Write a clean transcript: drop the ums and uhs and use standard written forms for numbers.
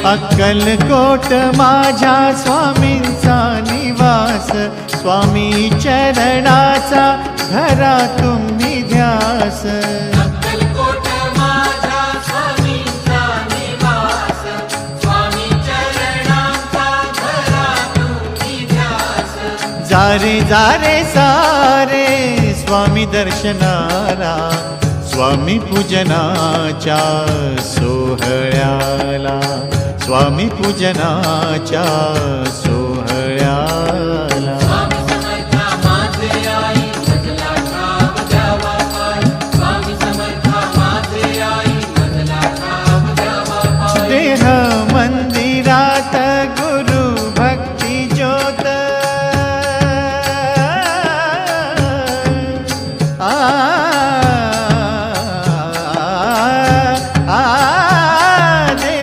अक्कलकोट माझ्या स्वामींचा निवास, स्वामी चरणाचा धरा तुम्ही ध्यास. अक्कलकोट माझ्या स्वामींचा निवास, स्वामी चरणांचा धरा तुम्ही ध्यास. जारे जारे सारे स्वामी दर्शनाला, स्वामी पूजनाच्या सोहळ्याला, स्वामी पूजनाच्या सोहळ्याला. स्वामी समर्था माझे आई मजला ठाव द्यावा पाय, स्वामी समर्था माझे आई मजला ठाव द्यावा पाय. देह मंदिर